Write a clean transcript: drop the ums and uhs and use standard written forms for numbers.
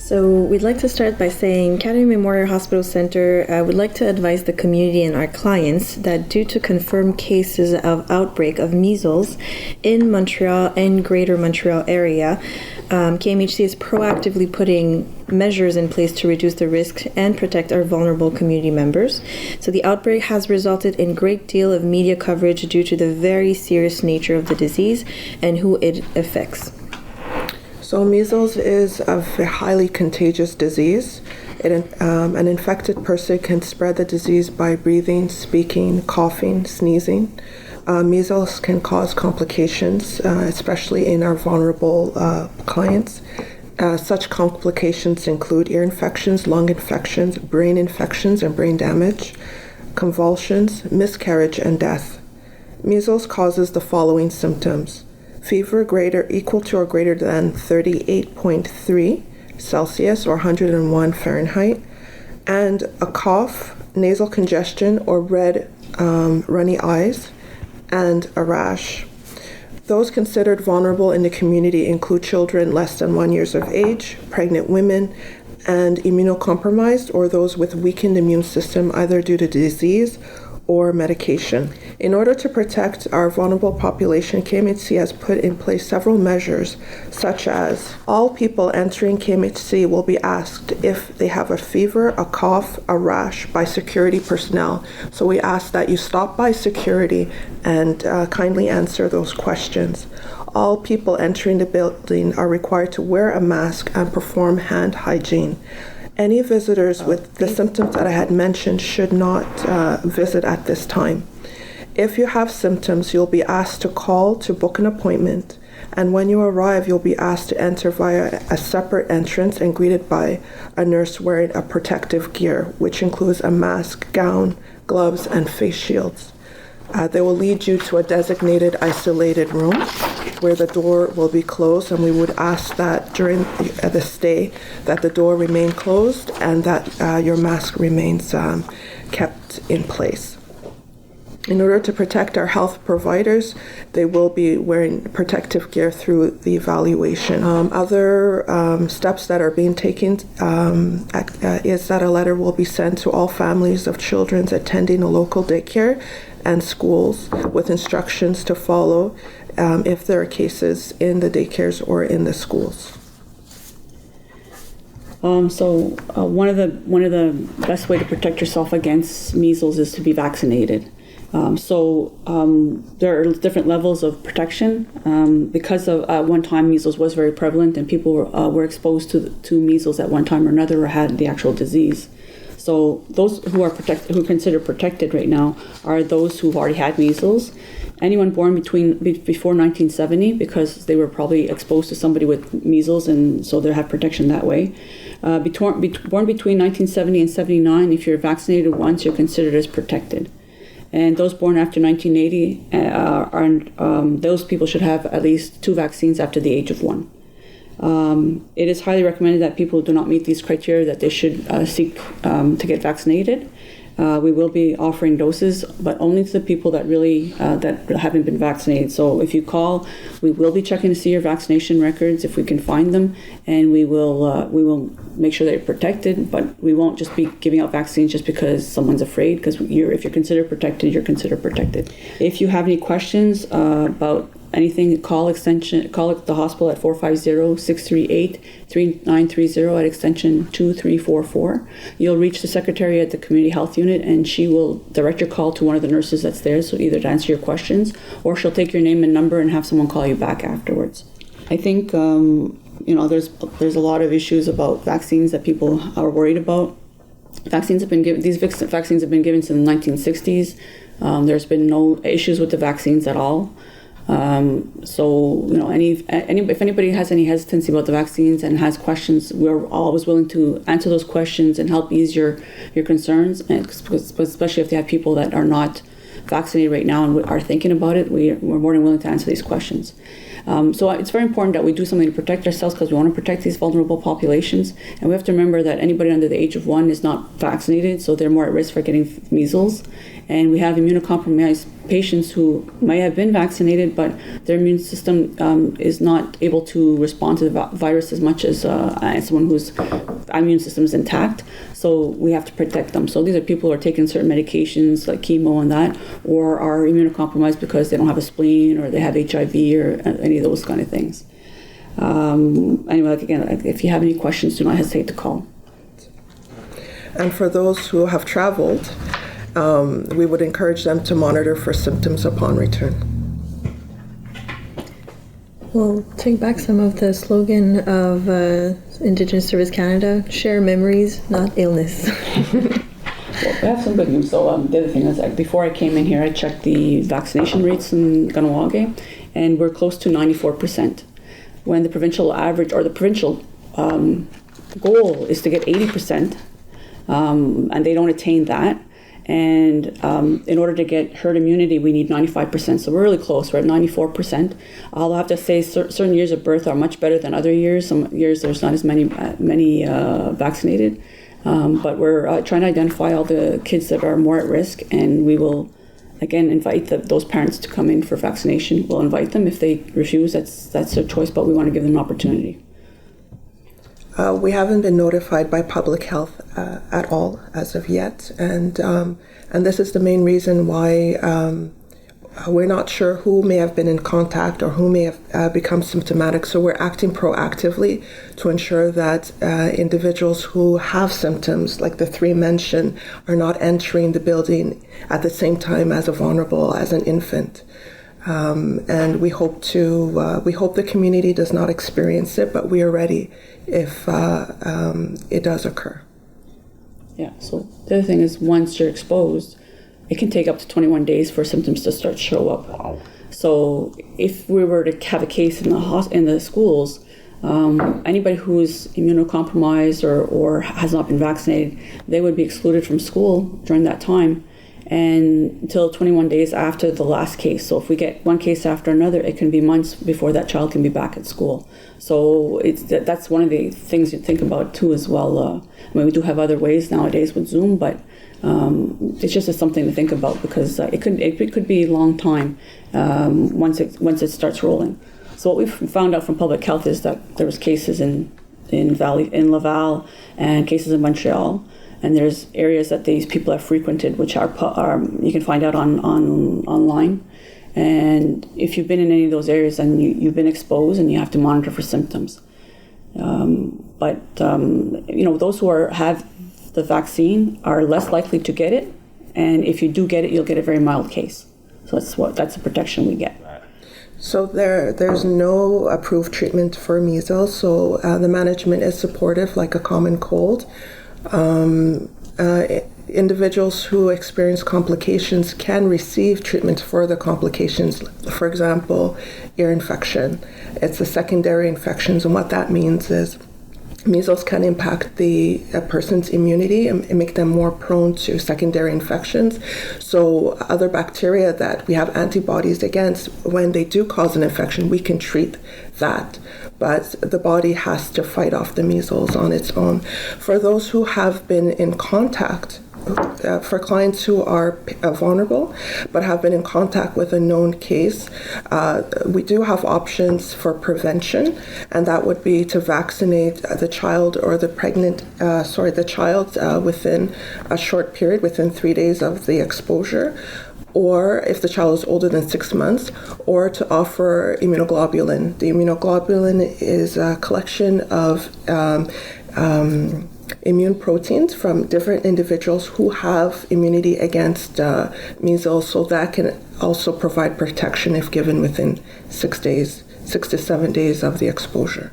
So we'd like to start by saying Kateri Memorial Hospital Centre would like to advise the community and our clients that due to confirmed cases of outbreak of measles in Montreal and Greater Montreal area, KMHC is proactively putting measures in place to reduce the risk and protect our vulnerable community members. So the outbreak has resulted in great deal of media coverage due to the very serious nature of the disease and who it affects. So measles is a highly contagious disease. An infected person can spread the disease by breathing, speaking, coughing, sneezing. Measles can cause complications, especially in our vulnerable clients. Such complications include ear infections, lung infections, brain infections and brain damage, convulsions, miscarriage, and death. Measles causes the following symptoms: fever equal to or greater than 38.3 Celsius or 101 Fahrenheit, and a cough, nasal congestion or red, runny eyes, and a rash. Those considered vulnerable in the community include children less than 1 year of age, pregnant women, and immunocompromised or those with weakened immune system either due to disease or medication. In order to protect our vulnerable population, KMHC has put in place several measures, such as all people entering KMHC will be asked if they have a fever, a cough, a rash by security personnel. So we ask that you stop by security and kindly answer those questions. All people entering the building are required to wear a mask and perform hand hygiene. Any visitors with the symptoms that I had mentioned should not visit at this time. If you have symptoms, you'll be asked to call to book an appointment, and when you arrive, you'll be asked to enter via a separate entrance and greeted by a nurse wearing a protective gear, which includes a mask, gown, gloves, and face shields. They will lead you to a designated isolated room where the door will be closed, and we would ask that during the stay that the door remain closed and that your mask remains kept in place. In order to protect our health providers, they will be wearing protective gear through the evaluation. Other steps that are being taken is that a letter will be sent to all families of children attending a local daycare and schools with instructions to follow if there are cases in the daycares or in the schools. One of the best way to protect yourself against measles is to be vaccinated. There are different levels of protection because of at one time measles was very prevalent and people were exposed to measles at one time or another or had the actual disease. So those who are considered protected right now are those who've already had measles, anyone born before 1970 because they were probably exposed to somebody with measles and so they have protection that way. Born between 1970 and 79, if you're vaccinated once, you're considered as protected. And those born after 1980, those people should have at least 2 vaccines after the age of 1. It is highly recommended that people who do not meet these criteria that they should seek to get vaccinated. We will be offering doses, but only to the people that really that haven't been vaccinated. So if you call, we will be checking to see your vaccination records if we can find them, and we will make sure that you're protected. But we won't just be giving out vaccines just because someone's afraid. Because if you're considered protected, you're considered protected. If you have any questions about anything, call the hospital at 450-638-3930 at extension 2344. You'll reach the secretary at the community health unit and she will direct your call to one of the nurses that's there, so either to answer your questions or she'll take your name and number and have someone call you back afterwards. I think there's a lot of issues about vaccines that people are worried about. These vaccines have been given since the 1960s. There's been no issues with the vaccines at all. If anybody has any hesitancy about the vaccines and has questions, we're always willing to answer those questions and help ease your concerns, and especially if they have people that are not vaccinated right now and are thinking about it, we're more than willing to answer these questions. So it's very important that we do something to protect ourselves because we want to protect these vulnerable populations. And we have to remember that anybody under the age of 1 is not vaccinated, so they're more at risk for getting measles. And we have immunocompromised patients who may have been vaccinated, but their immune system is not able to respond to the virus as much as someone whose immune system is intact. So we have to protect them. So these are people who are taking certain medications like chemo and that, or are immunocompromised because they don't have a spleen or they have HIV or any of those kind of things. Anyway, again, if you have any questions, do not hesitate to call. And for those who have traveled, we would encourage them to monitor for symptoms upon return. We'll take back some of the slogan of Indigenous Service Canada, share memories, not illness. Well, I have some good news. So the other thing is, before I came in here, I checked the vaccination rates in Kahnawake, and we're close to 94%. When the provincial average, or the provincial goal is to get 80%, and they don't attain that. And in order to get herd immunity, we need 95%. So we're really close. We're at 94%. I'll have to say certain years of birth are much better than other years. Some years there's not as many vaccinated. But we're trying to identify all the kids that are more at risk, and we will, again, invite those parents to come in for vaccination. We'll invite them. If they refuse, that's their choice, but we want to give them an opportunity. We haven't been notified by public health at all as of yet, and this is the main reason why we're not sure who may have been in contact or who may have become symptomatic. So we're acting proactively to ensure that individuals who have symptoms, like the 3 mentioned, are not entering the building at the same time as a vulnerable, as an infant. And we hope the community does not experience it, but we are ready if it does occur. Yeah, so the other thing is, once you're exposed, it can take up to 21 days for symptoms to start to show up. Wow. So if we were to have a case in the schools, anybody who's immunocompromised or has not been vaccinated, they would be excluded from school during that time, and until 21 days after the last case. So if we get one case after another, it can be months before that child can be back at school. So that's one of the things you think about too as well. We do have other ways nowadays with Zoom, but it's just something to think about, because it could be a long time once it starts rolling. So what we've found out from public health is that there was cases in Laval and cases in Montreal. And there's areas that these people have frequented, which are you can find out online. And if you've been in any of those areas, then you've been exposed, and you have to monitor for symptoms. But those who have the vaccine are less likely to get it, and if you do get it, you'll get a very mild case. So that's the protection we get. So there's no approved treatment for measles. So the management is supportive, like a common cold. Individuals who experience complications can receive treatment for the complications. For example, ear infection. It's a secondary infections, and what that means is measles can impact a person's immunity and make them more prone to secondary infections. So other bacteria that we have antibodies against, when they do cause an infection, we can treat that. But the body has to fight off the measles on its own. For those who have been in contact, for clients who are vulnerable but have been in contact with a known case, we do have options for prevention, and that would be to vaccinate the child or the child within a short period, within 3 days of the exposure, or if the child is older than 6 months, or to offer immunoglobulin. The immunoglobulin is a collection of immune proteins from different individuals who have immunity against measles, so that can also provide protection if given within 6 to 7 days of the exposure.